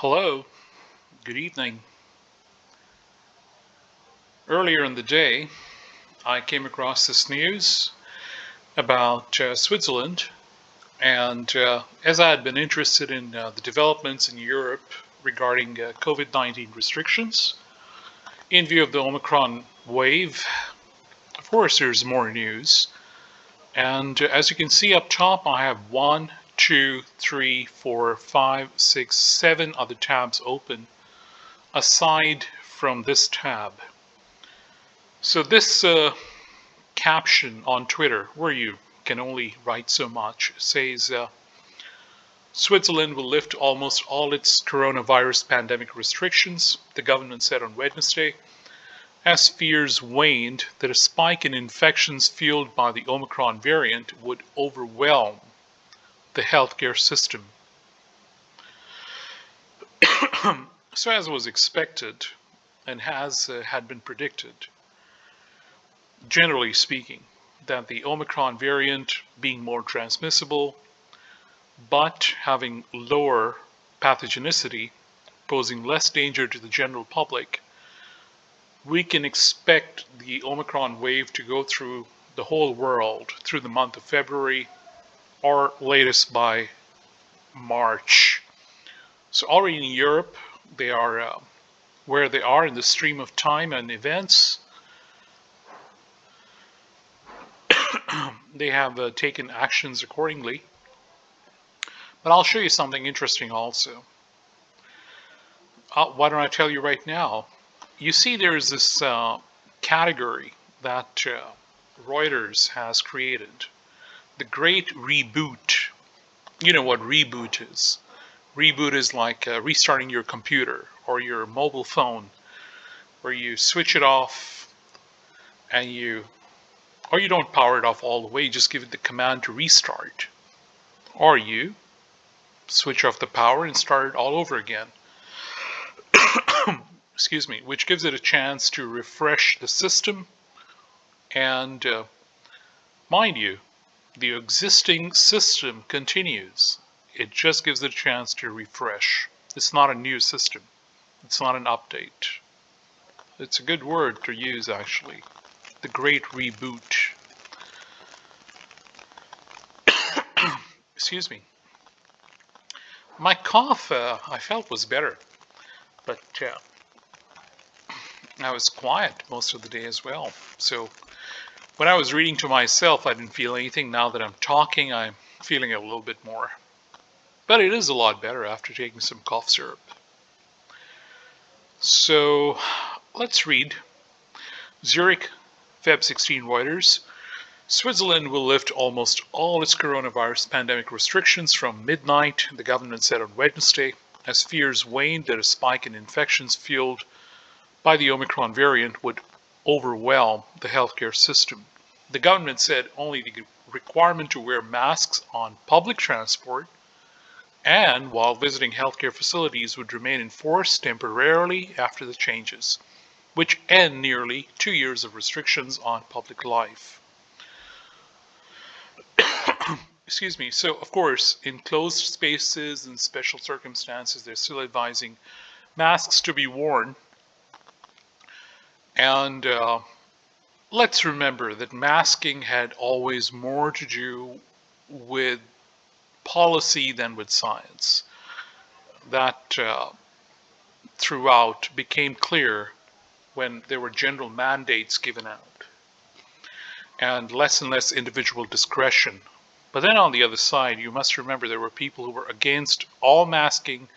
Hello, good evening. Earlier in the day, I came across this news about Switzerland, and as I had been interested in the developments in Europe regarding COVID-19 restrictions, in view of the Omicron wave, of course, there's more news. And as you can see up top, I have 1, 2, 3, 4, 5, 6, 7 other tabs open aside from this tab. So this caption on Twitter, where you can only write so much, says Switzerland will lift almost all its coronavirus pandemic restrictions, the government said on Wednesday, as fears waned that a spike in infections fueled by the Omicron variant would overwhelm the healthcare system. So as was expected and had been predicted, generally speaking, that the Omicron variant being more transmissible, but having lower pathogenicity, posing less danger to the general public, we can expect the Omicron wave to go through the whole world through the month of February or latest by March. So already in Europe, they are where they are in the stream of time and events. They have taken actions accordingly. But I'll show you something interesting also. Why don't I tell you right now? You see there's this category that Reuters has created, the Great Reboot. You know what reboot is. Reboot is like restarting your computer or your mobile phone, where you switch it off and you don't power it off all the way, you just give it the command to restart. Or you switch off the power and start it all over again. Excuse me, which gives it a chance to refresh the system. And mind you, the existing system continues. It just gives it a chance to refresh. It's not a new system. It's not an update. It's a good word to use, actually. The Great Reboot. Excuse me. My cough, I felt was better, but I was quiet most of the day as well. So when I was reading to myself, I didn't feel anything. Now that I'm talking, I'm feeling a little bit more. But it is a lot better after taking some cough syrup. So let's read. Zurich, Feb 16 Reuters. Switzerland will lift almost all its coronavirus pandemic restrictions from midnight, the government said on Wednesday, as fears waned that a spike in infections fueled by the Omicron variant would overwhelm the healthcare system. The government said only the requirement to wear masks on public transport and while visiting healthcare facilities would remain in force temporarily after the changes, which end nearly 2 years of restrictions on public life. Excuse me. So, of course, in closed spaces and special circumstances, they're still advising masks to be worn. And let's remember that masking had always more to do with policy than with science. That throughout became clear when there were general mandates given out and less individual discretion. But then on the other side, you must remember there were people who were against all masking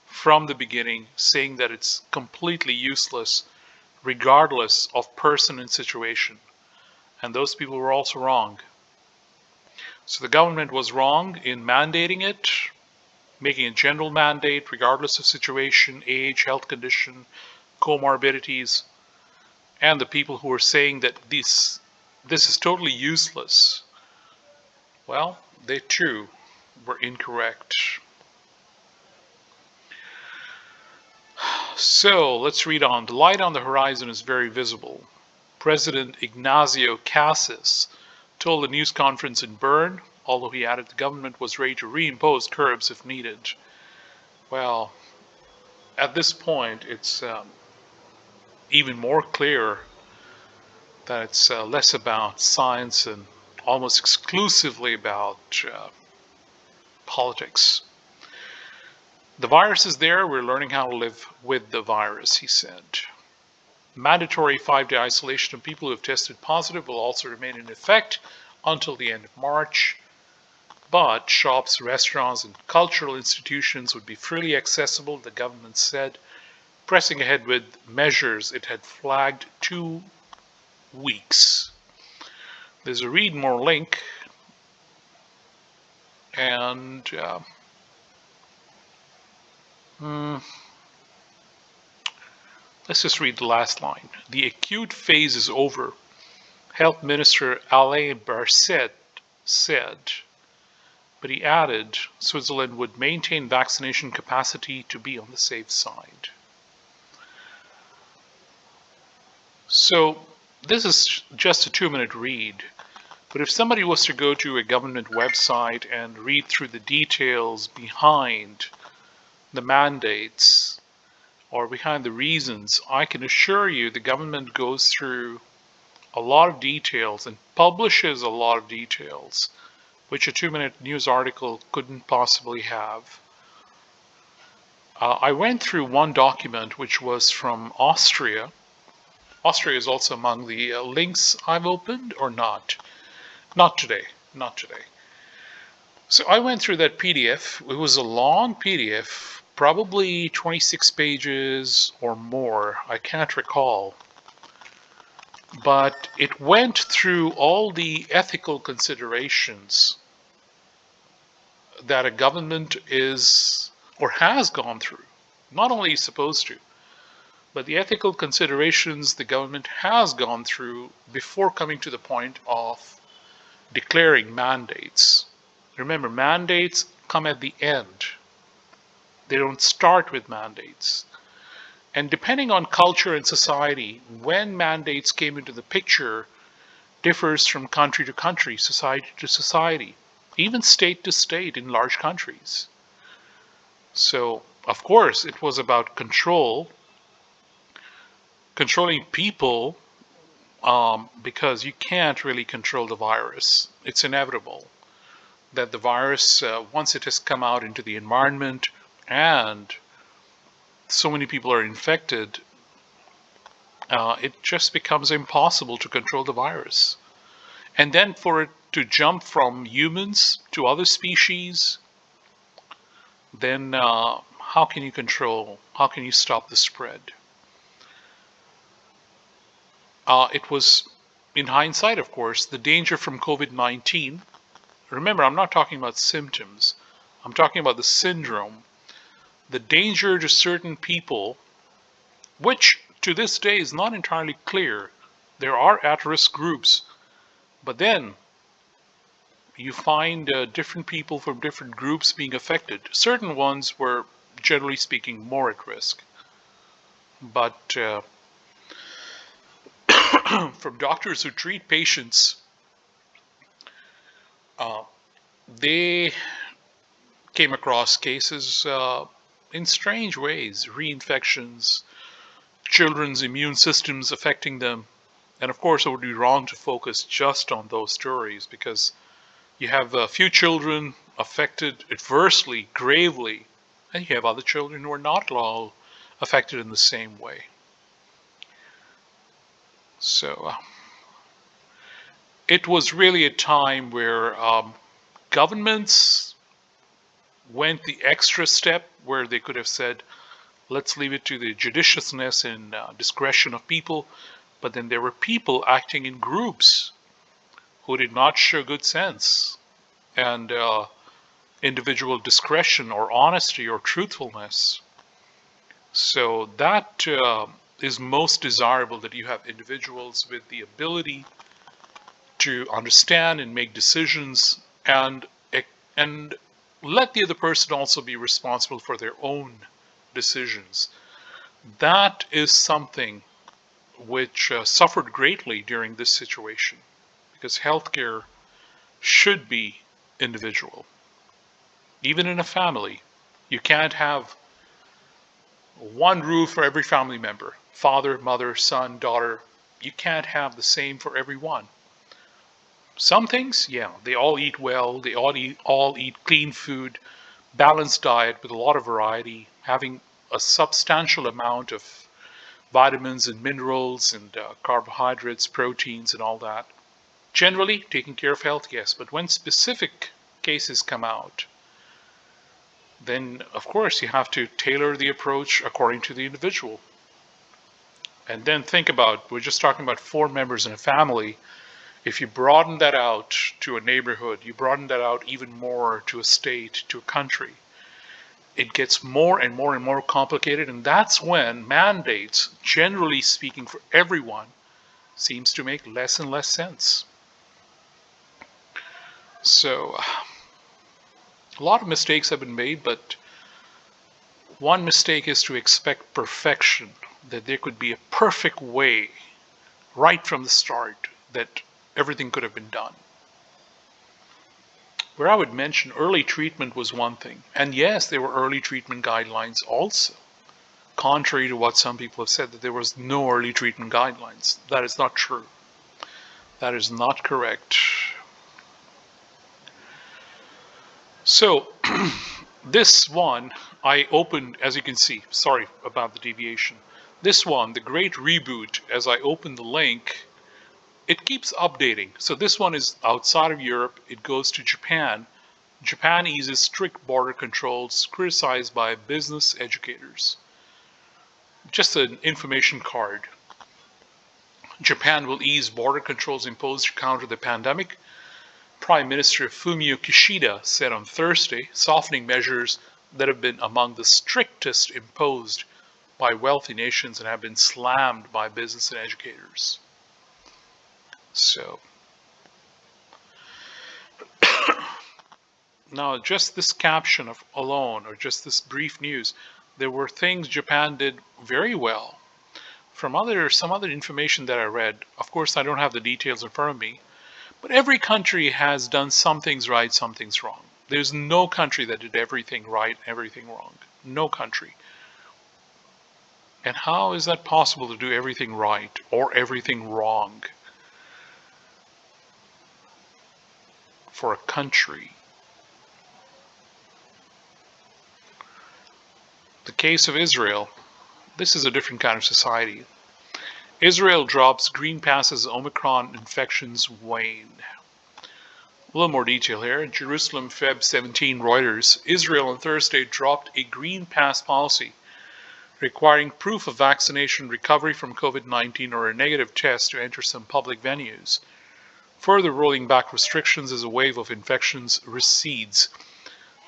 from the beginning, saying that it's completely useless regardless of person and situation. And those people were also wrong. So the government was wrong in mandating it, making a general mandate regardless of situation, age, health condition, comorbidities. And the people who were saying that this is totally useless, well, they too were incorrect. So let's read on. The light on the horizon is very visible. President Ignacio Cassis told a news conference in Bern, although he added the government was ready to reimpose curbs if needed. Well, at this point, it's even more clear that it's less about science and almost exclusively about politics. The virus is there. We're learning how to live with the virus, he said. Mandatory 5-day isolation of people who have tested positive will also remain in effect until the end of March. But shops, restaurants, and cultural institutions would be freely accessible, the government said, pressing ahead with measures it had flagged 2 weeks. There's a read more link, and let's just read the last line. The acute phase is over, Health Minister Alain Berset said, but he added Switzerland would maintain vaccination capacity to be on the safe side. So this is just a 2-minute read, but if somebody was to go to a government website and read through the details behind the mandates or behind the reasons, I can assure you the government goes through a lot of details and publishes a lot of details, which a 2-minute news article couldn't possibly have. I went through one document which was from Austria. Austria is also among the links I've opened, or not? Not today, not today. So I went through that PDF. It was a long PDF, probably 26 pages or more. I can't recall. But it went through all the ethical considerations that a government is or has gone through. Not only is supposed to, but the ethical considerations the government has gone through before coming to the point of declaring mandates. Remember, mandates come at the end. They don't start with mandates. And depending on culture and society, when mandates came into the picture differs from country to country, society to society, even state to state in large countries. So, of course, it was about controlling people, because you can't really control the virus. It's inevitable that the virus, once it has come out into the environment and so many people are infected, it just becomes impossible to control the virus. And then for it to jump from humans to other species, then how can you stop the spread? It was, in hindsight, of course, the danger from COVID-19. Remember, I'm not talking about symptoms. I'm talking about the syndrome. The danger to certain people, which to this day is not entirely clear. There are at-risk groups, but then you find different people from different groups being affected. Certain ones were, generally speaking, more at risk. But from doctors who treat patients, they came across cases in strange ways, reinfections, children's immune systems affecting them. And of course, it would be wrong to focus just on those stories because you have a few children affected adversely, gravely, and you have other children who are not at all affected in the same way. So it was really a time where governments went the extra step where they could have said, let's leave it to the judiciousness and discretion of people. But then there were people acting in groups who did not show good sense and individual discretion or honesty or truthfulness. So that is most desirable, that you have individuals with the ability to understand and make decisions and let the other person also be responsible for their own decisions. That is something which suffered greatly during this situation, because healthcare should be individual. Even in a family, you can't have One rule for every family member: father, mother, son, daughter. You can't have the same for everyone. Some things, yeah, they all eat well, they all eat clean food, balanced diet with a lot of variety, having a substantial amount of vitamins and minerals and carbohydrates, proteins, and all that. Generally, taking care of health, yes, but when specific cases come out, then of course you have to tailor the approach according to the individual. And then think about, we're just talking about four members in a family. If you broaden that out to a neighborhood, you broaden that out even more to a state, to a country, it gets more and more and more complicated. And that's when mandates, generally speaking for everyone, seems to make less and less sense. So a lot of mistakes have been made, but one mistake is to expect perfection, that there could be a perfect way right from the start that everything could have been done. Where I would mention early treatment was one thing. And yes, there were early treatment guidelines also. Contrary to what some people have said, that there was no early treatment guidelines. That is not true. That is not correct. So this one I opened, as you can see, sorry about the deviation. This one, the Great Reboot, as I open the link, it keeps updating. So this one is outside of Europe. It goes to Japan. Japan eases strict border controls, criticized by business educators. Just an information card. Japan will ease border controls imposed to counter the pandemic. Prime Minister Fumio Kishida said on Thursday, softening measures that have been among the strictest imposed by wealthy nations and have been slammed by business and educators. So, now just this caption alone, or just this brief news, there were things Japan did very well. From some other information that I read, of course I don't have the details in front of me, but every country has done some things right, some things wrong. There's no country that did everything right, everything wrong. No country. And how is that possible to do everything right or everything wrong for a country? The case of Israel, this is a different kind of society. Israel drops green pass as Omicron infections wane. A little more detail here. Jerusalem, Feb 17, Reuters. Israel on Thursday dropped a green pass policy requiring proof of vaccination, recovery from COVID-19, or a negative test to enter some public venues, further rolling back restrictions as a wave of infections recedes.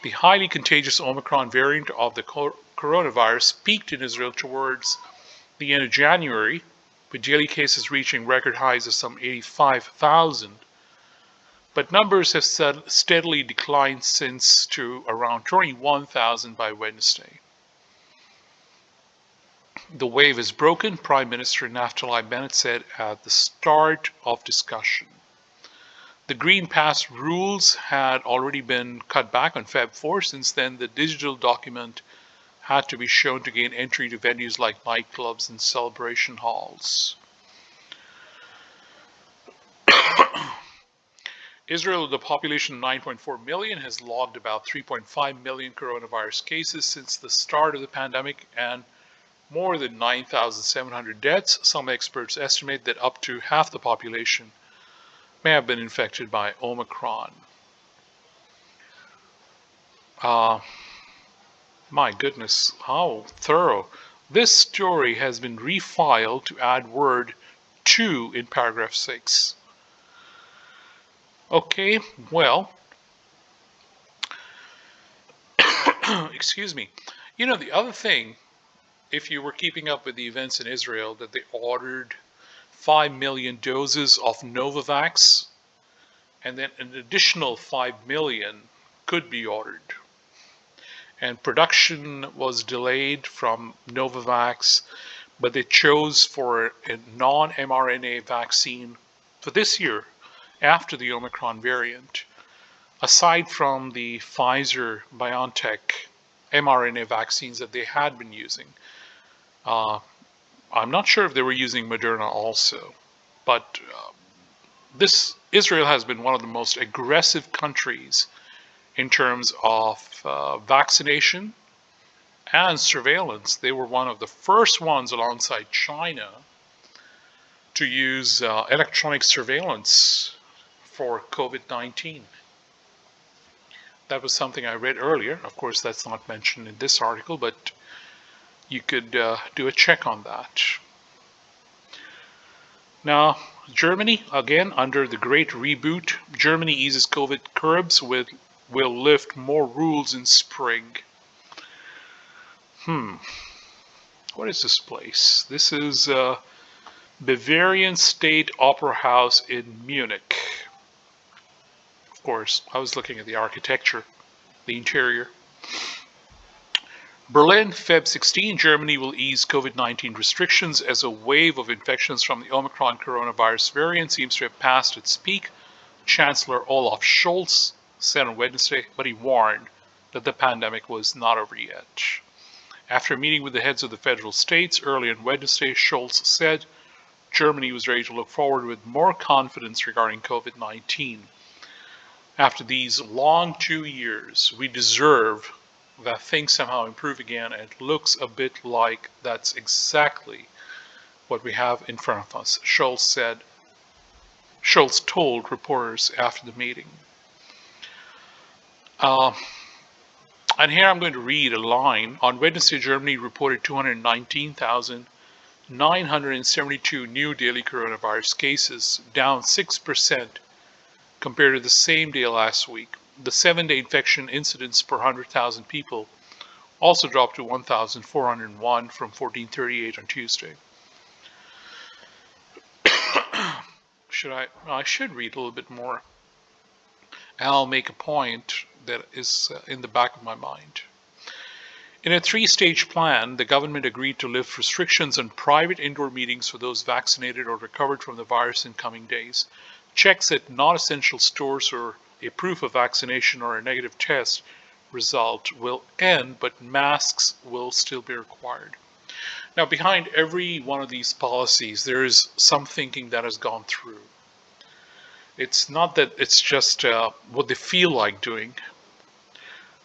The highly contagious Omicron variant of the coronavirus peaked in Israel towards the end of January, with daily cases reaching record highs of some 85,000. But numbers have steadily declined since to around 21,000 by Wednesday. The wave is broken, Prime Minister Naftali Bennett said at the start of discussion. The Green Pass rules had already been cut back on Feb 4. Since then, the digital document had to be shown to gain entry to venues like nightclubs and celebration halls. Israel, with a population of 9.4 million, has logged about 3.5 million coronavirus cases since the start of the pandemic and more than 9,700 deaths. Some experts estimate that up to half the population may have been infected by Omicron. My goodness, how thorough. This story has been refiled to add word "to" in paragraph 6. Okay, well, excuse me. You know, the other thing, if you were keeping up with the events in Israel, that they ordered 5 million doses of Novavax, and then an additional 5 million could be ordered. And production was delayed from Novavax, but they chose for a non-mRNA vaccine for this year after the Omicron variant. Aside from the Pfizer-BioNTech mRNA vaccines that they had been using. I'm not sure if they were using Moderna also, but Israel has been one of the most aggressive countries in terms of vaccination and surveillance. They were one of the first ones alongside China to use electronic surveillance for COVID-19. That was something I read earlier. Of course, that's not mentioned in this article, but you could do a check on that. Now, Germany, again, under the Great Reboot, Germany eases COVID curbs will lift more rules in spring. What is this place? This is Bavarian State Opera House in Munich. Of course, I was looking at the architecture, the interior. Berlin, Feb 16, Germany will ease COVID-19 restrictions as a wave of infections from the Omicron coronavirus variant seems to have passed its peak. Chancellor Olaf Scholz said on Wednesday, but he warned that the pandemic was not over yet. After meeting with the heads of the federal states early on Wednesday, Scholz said Germany was ready to look forward with more confidence regarding COVID-19. After these long 2 years, we deserve that things somehow improve again, and it looks a bit like that's exactly what we have in front of us, Scholz said. Scholz told reporters after the meeting. And here I'm going to read a line. On Wednesday, Germany reported 219,972 new daily coronavirus cases, down 6% compared to the same day last week. The 7-day infection incidence per 100,000 people also dropped to 1,401 from 1,438 on Tuesday. I should read a little bit more. And I'll make a point that is in the back of my mind. In a 3-stage plan, the government agreed to lift restrictions on private indoor meetings for those vaccinated or recovered from the virus in coming days. Checks at non-essential stores or a proof of vaccination or a negative test result will end, but masks will still be required. Now, behind every one of these policies, there is some thinking that has gone through. It's not that it's just what they feel like doing.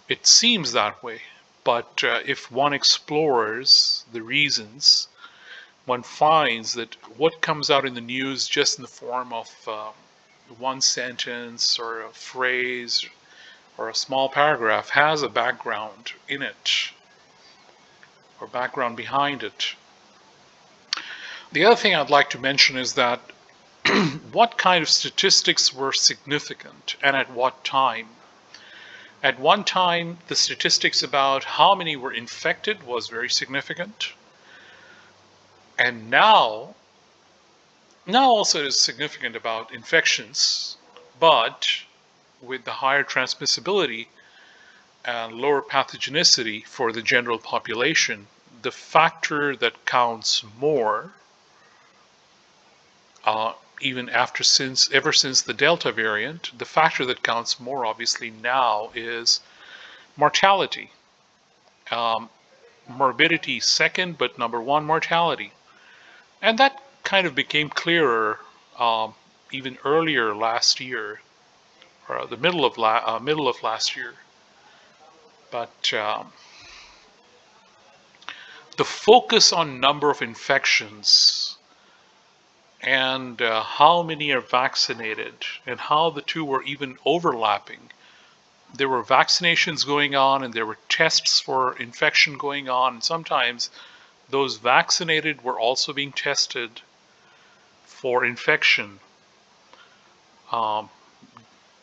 It seems that way, but if one explores the reasons, one finds that what comes out in the news just in the form of one sentence or a phrase or a small paragraph has a background in it, or background behind it. The other thing I'd like to mention is that what kind of statistics were significant and at what time? At one time, the statistics about how many were infected was very significant. And now also it is significant about infections, but with the higher transmissibility and lower pathogenicity for the general population, the factor that counts more, even ever since the Delta variant, the factor that counts more obviously now is mortality. Morbidity second, but number one, mortality. And that kind of became clearer even earlier last year, or the middle of last year. But the focus on number of infections and how many are vaccinated and how the two were even overlapping. There were vaccinations going on and there were tests for infection going on. And sometimes those vaccinated were also being tested for infection.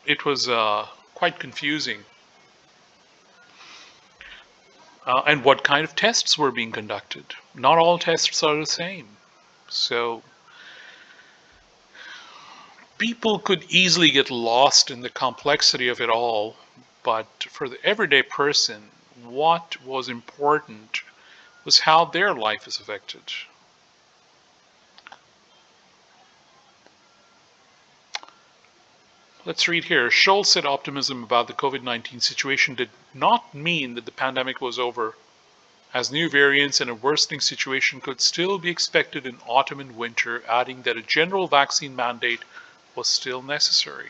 It was quite confusing. And what kind of tests were being conducted? Not all tests are the same. So people could easily get lost in the complexity of it all, but for the everyday person, what was important was how their life is affected. Let's read here. Scholz said optimism about the COVID-19 situation did not mean that the pandemic was over, as new variants and a worsening situation could still be expected in autumn and winter, adding that a general vaccine mandate was still necessary.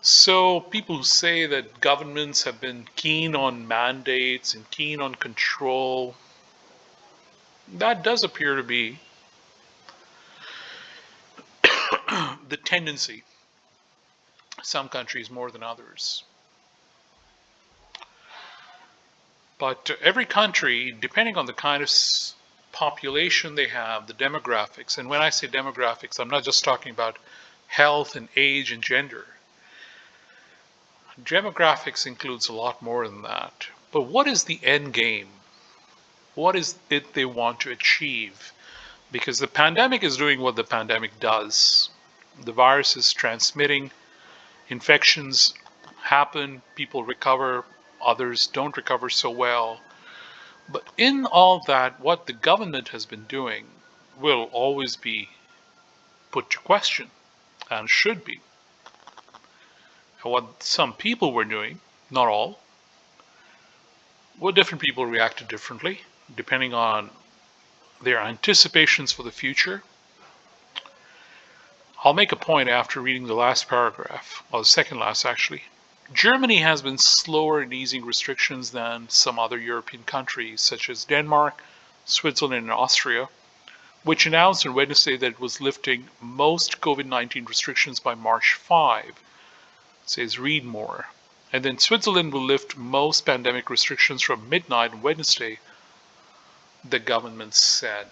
So people who say that governments have been keen on mandates and keen on control, that does appear to be the tendency. Some countries more than others. But every country, depending on the kind of population they have, the demographics, and when I say demographics, I'm not just talking about health and age and gender. Demographics includes a lot more than that. But what is the end game? What is it they want to achieve? Because the pandemic is doing what the pandemic does. The virus is transmitting, infections happen, people recover, others don't recover so well. But in all that, what the government has been doing will always be put to question, and should be. And what some people were doing, not all, well, different people reacted differently, depending on their anticipations for the future. I'll make a point after reading the last paragraph, or the second last actually. Germany has been slower in easing restrictions than some other European countries, such as Denmark, Switzerland, and Austria, which announced on Wednesday that it was lifting most COVID-19 restrictions by March 5. It says read more. And then Switzerland will lift most pandemic restrictions from midnight on Wednesday, the government said.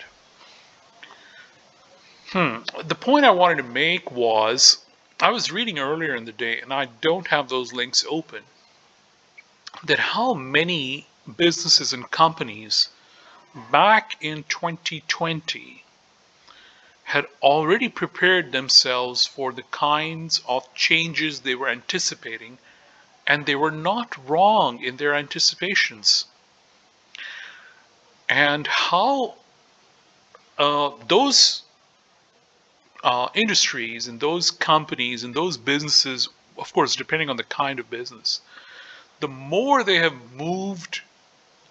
The point I wanted to make was, I was reading earlier in the day, and I don't have those links open, that how many businesses and companies back in 2020 had already prepared themselves for the kinds of changes they were anticipating, and they were not wrong in their anticipations. And how those industries and those companies and those businesses, of course, depending on the kind of business, the more they have moved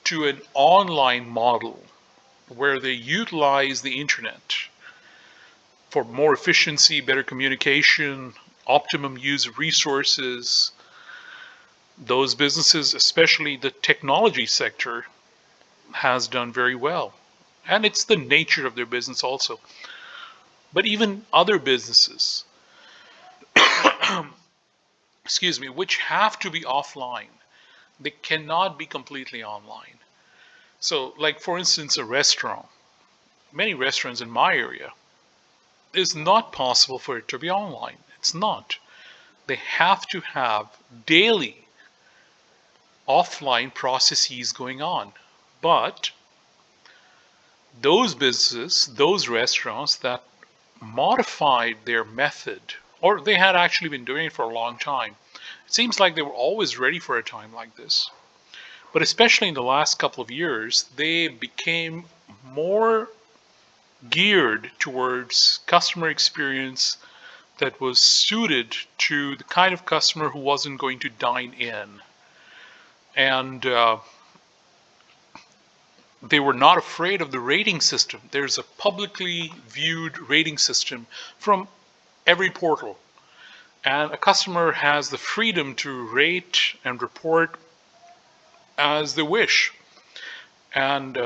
to an online model where they utilize the internet for more efficiency, better communication, optimum use of resources, those businesses, especially the technology sector, has done very well. And it's the nature of their business also. But even other businesses, excuse me, which have to be offline, they cannot be completely online. So, like for instance, a restaurant, many restaurants in my area, it's not possible for it to be online. It's not. They have to have daily offline processes going on. But those businesses, those restaurants that modified their method, or they had actually been doing it for a long time, it seems like they were always ready for a time like this. But especially in the last couple of years, they became more geared towards customer experience that was suited to the kind of customer who wasn't going to dine in. And they were not afraid of the rating system. There's a publicly viewed rating system from every portal. And a customer has the freedom to rate and report as they wish. And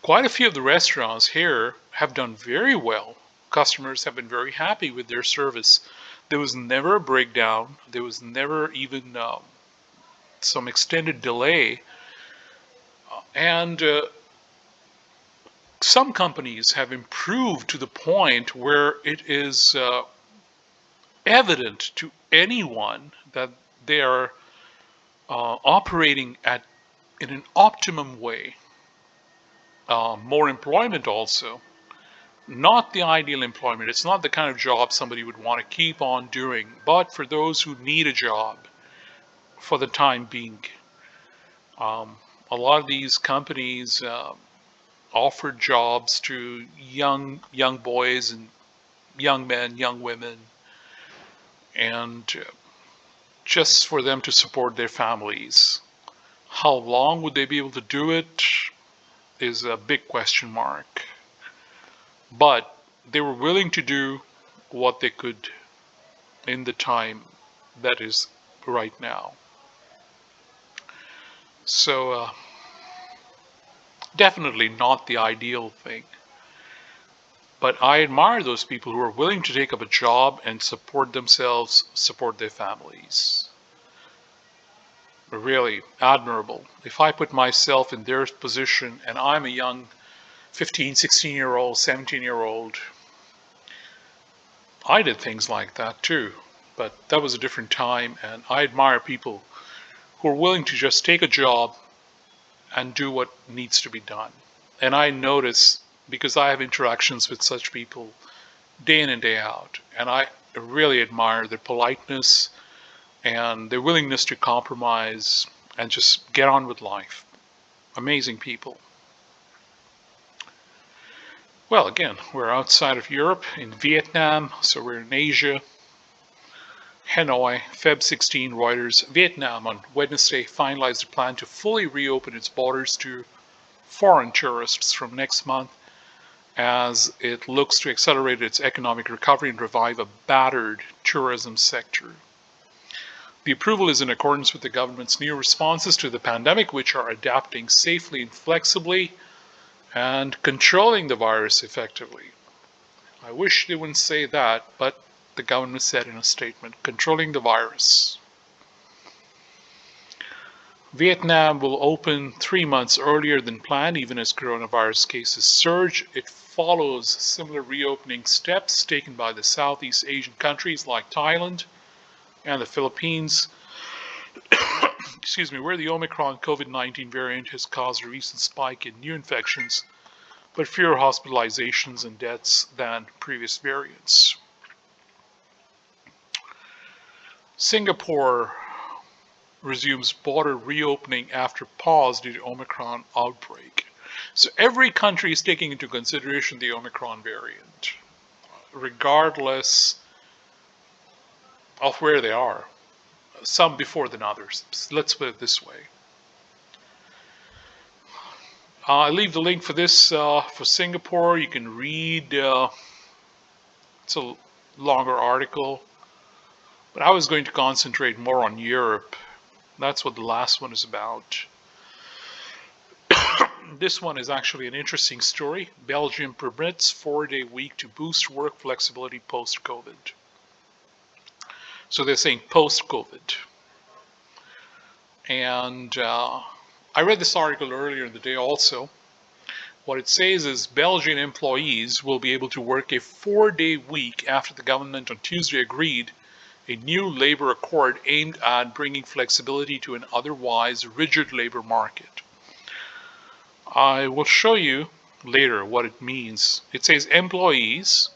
quite a few of the restaurants here have done very well. Customers have been very happy with their service. There was never a breakdown. There was never even some extended delay. And some companies have improved to the point where it is evident to anyone that they are operating in an optimum way. More employment also. Not the ideal employment. It's not the kind of job somebody would want to keep on doing, but for those who need a job for the time being. A lot of these companies offer jobs to young boys and young men, young women, and just for them to support their families. How long would they be able to do it is a big question mark. But they were willing to do what they could in the time that is right now. So definitely not the ideal thing. But I admire those people who are willing to take up a job and support themselves, support their families. Really admirable. If I put myself in their position and I'm a young 15, 16-year-old, 17-year-old, I did things like that too. But that was a different time, and I admire people who are willing to just take a job and do what needs to be done. And I notice, because I have interactions with such people day in and day out, and I really admire their politeness and their willingness to compromise and just get on with life. Amazing people. Well, again, we're outside of Europe in Vietnam, so we're in Asia. Hanoi, Feb 16, Reuters. Vietnam on Wednesday finalized a plan to fully reopen its borders to foreign tourists from next month as it looks to accelerate its economic recovery and revive a battered tourism sector. The approval is in accordance with the government's new responses to the pandemic, which are adapting safely and flexibly and controlling the virus effectively. I wish they wouldn't say that, but the government said in a statement, controlling the virus. Vietnam will open 3 months earlier than planned, even as coronavirus cases surge. It follows similar reopening steps taken by the Southeast Asian countries like Thailand and the Philippines, where the Omicron COVID-19 variant has caused a recent spike in new infections, but fewer hospitalizations and deaths than previous variants. Singapore resumes border reopening after pause due to Omicron outbreak. So every country is taking into consideration the Omicron variant, regardless of where they are. Some before than others. Let's put it this way. I'll leave the link for this for Singapore. You can read. It's a longer article. But I was going to concentrate more on Europe. That's what the last one is about. This one is actually an interesting story. Belgium permits 4-day week to boost work flexibility post-COVID. So they're saying post-COVID. And I read this article earlier in the day also. What it says is Belgian employees will be able to work a 4-day week after the government on Tuesday agreed a new labor accord aimed at bringing flexibility to an otherwise rigid labor market. I will show you later what it means. It says employees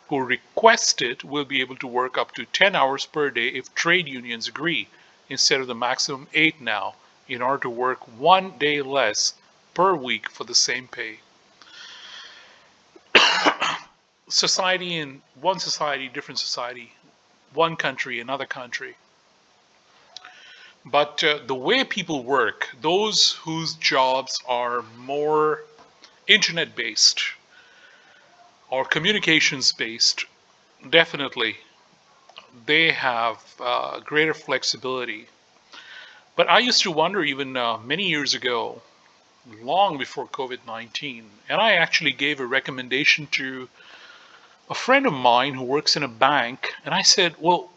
who request it will be able to work up to 10 hours per day if trade unions agree, instead of the maximum 8 now, in order to work 1 day less per week for the same pay. Society in one society, different society, one country, another country. But the way people work, those whose jobs are more internet based or communications based, definitely they have greater flexibility. But I used to wonder even many years ago, long before COVID-19, and I actually gave a recommendation to a friend of mine who works in a bank, and I said, well,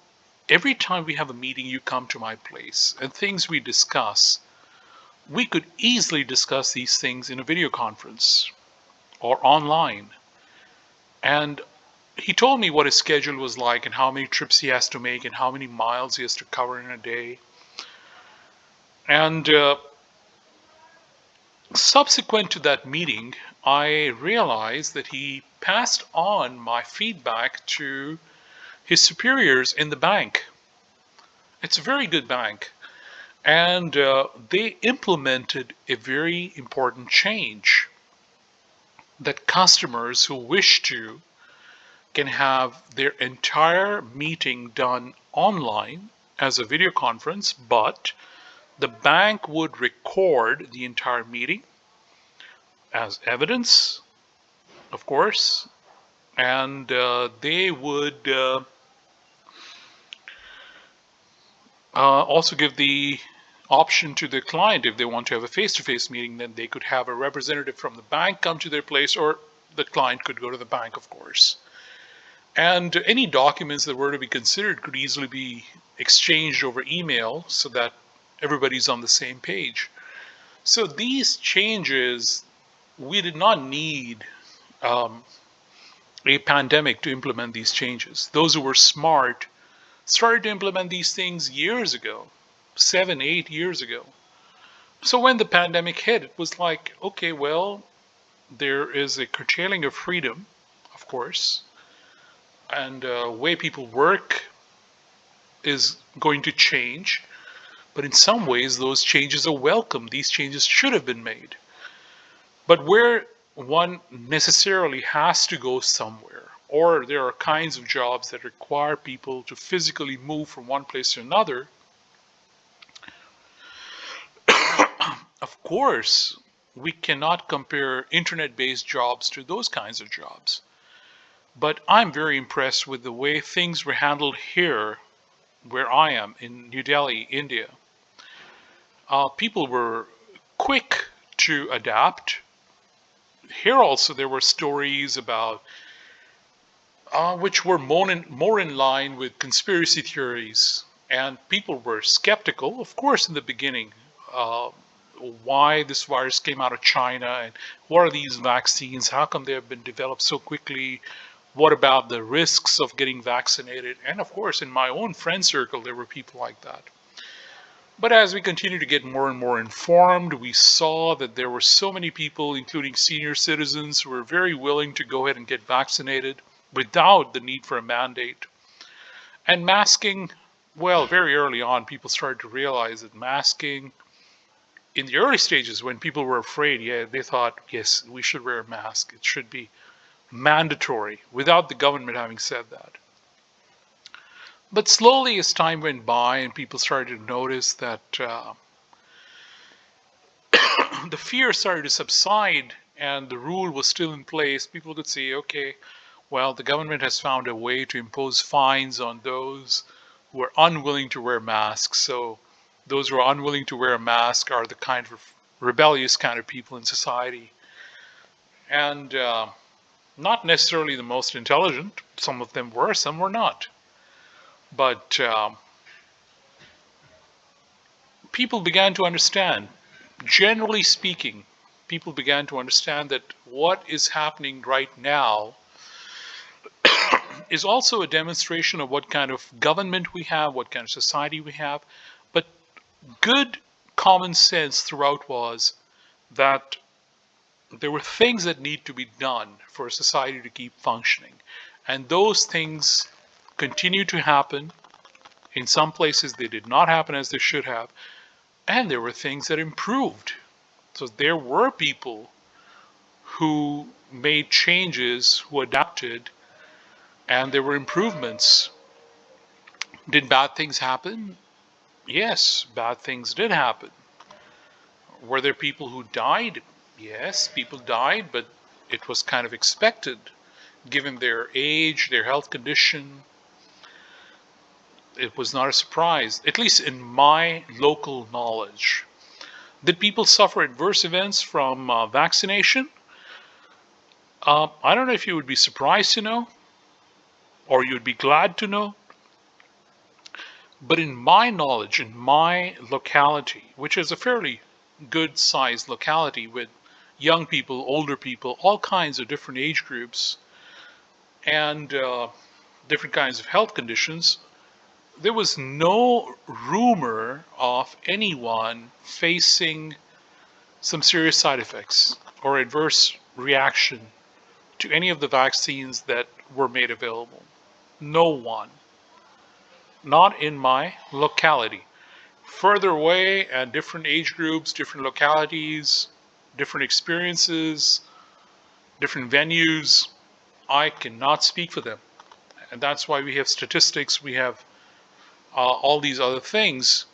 every time we have a meeting, you come to my place, and things we discuss, we could easily discuss these things in a video conference or online. And he told me what his schedule was like and how many trips he has to make and how many miles he has to cover in a day. And subsequent to that meeting, I realized that he passed on my feedback to his superiors in the bank. It's a very good bank. And they implemented a very important change that customers who wish to can have their entire meeting done online as a video conference, but the bank would record the entire meeting as evidence, of course, and they would also give the option to the client, if they want to have a face-to-face meeting, then they could have a representative from the bank come to their place, or the client could go to the bank, of course. And any documents that were to be considered could easily be exchanged over email so that everybody's on the same page. So these changes, we did not need a pandemic to implement these changes. Those who were smart started to implement these things years ago, 7, 8 years ago. So when the pandemic hit, it was like, okay, well, there is a curtailing of freedom, of course, and way people work is going to change. But in some ways, those changes are welcome. These changes should have been made. But where one necessarily has to go somewhere, or there are kinds of jobs that require people to physically move from one place to another, of course, we cannot compare internet-based jobs to those kinds of jobs. But I'm very impressed with the way things were handled here, where I am, in New Delhi, India. People were quick to adapt. Here also there were stories about which were more in line with conspiracy theories, and people were skeptical, of course, in the beginning. Why this virus came out of China, and what are these vaccines? How come they have been developed so quickly? What about the risks of getting vaccinated? And of course, in my own friend circle, there were people like that. But as we continue to get more and more informed, we saw that there were so many people, including senior citizens, who were very willing to go ahead and get vaccinated without the need for a mandate. And masking, well, very early on, people started to realize that masking, in the early stages when people were afraid, yeah, they thought, yes, we should wear a mask. It should be mandatory without the government having said that. But slowly, as time went by and people started to notice that the fear started to subside and the rule was still in place, people could say, okay, well, the government has found a way to impose fines on those who are unwilling to wear masks. So those who are unwilling to wear a mask are the kind of rebellious kind of people in society. And not necessarily the most intelligent. Some of them were, some were not. But people began to understand, generally speaking, people began to understand that what is happening right now is also a demonstration of what kind of government we have, what kind of society we have. But good common sense throughout was that there were things that need to be done for a society to keep functioning. And those things continue to happen. In some places, they did not happen as they should have. And there were things that improved. So there were people who made changes, who adapted, and there were improvements. Did bad things happen? Yes, bad things did happen. Were there people who died? Yes, people died, but it was kind of expected given their age, their health condition. It was not a surprise, at least in my local knowledge. Did people suffer adverse events from vaccination? I don't know if you would be surprised to know, or you'd be glad to know. But in my knowledge, in my locality, which is a fairly good sized locality with young people, older people, all kinds of different age groups, and different kinds of health conditions, there was no rumor of anyone facing some serious side effects or adverse reaction to any of the vaccines that were made available. No one. Not in my locality. Further away and different age groups, different localities, different experiences, different venues, I cannot speak for them. And that's why we have statistics, we have all these other things.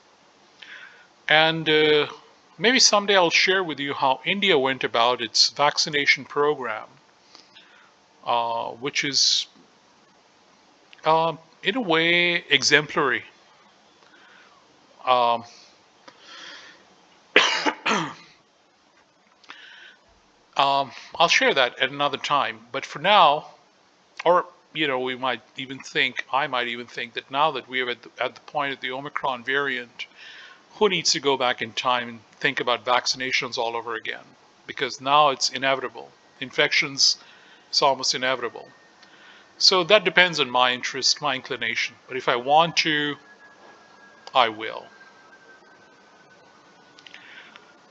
And maybe someday I'll share with you how India went about its vaccination program, which is, in a way, exemplary. Um, I'll share that at another time. But for now, or we might even think, I might even think that now that we are at the point of the Omicron variant, who needs to go back in time and think about vaccinations all over again? Because now it's inevitable. Infections is almost inevitable. So that depends on my interest, my inclination. But if I want to, I will.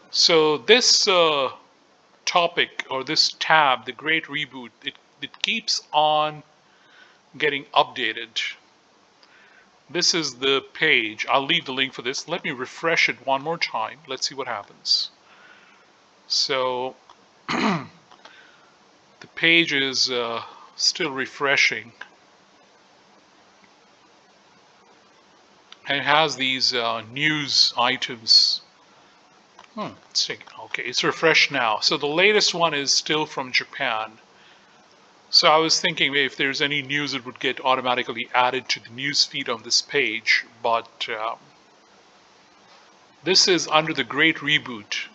So this topic, or this tab, the Great Reboot, it keeps on getting updated. This is the page. I'll leave the link for this. Let me refresh it one more time. Let's see what happens. So the page is still refreshing. And it has these news items. Let's see. Okay, it's refreshed now. So the latest one is still from Japan. So I was thinking if there's any news, it would get automatically added to the news feed on this page. But this is under the Great Reboot,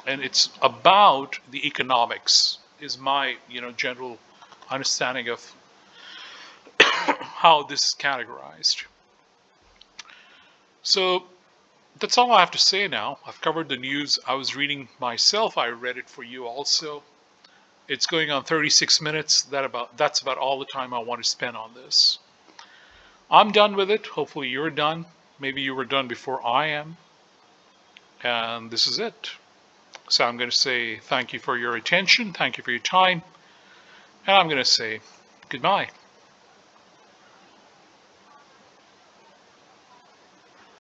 and it's about the economics. Is my general understanding of how this is categorized. So that's all I have to say now. I've covered the news. I was reading myself. I read it for you also. It's going on 36 minutes. That's about all the time I want to spend on this. I'm done with it. Hopefully you're done. Maybe you were done before I am. And this is it. So I'm going to say thank you for your attention. Thank you for your time. And I'm going to say goodbye.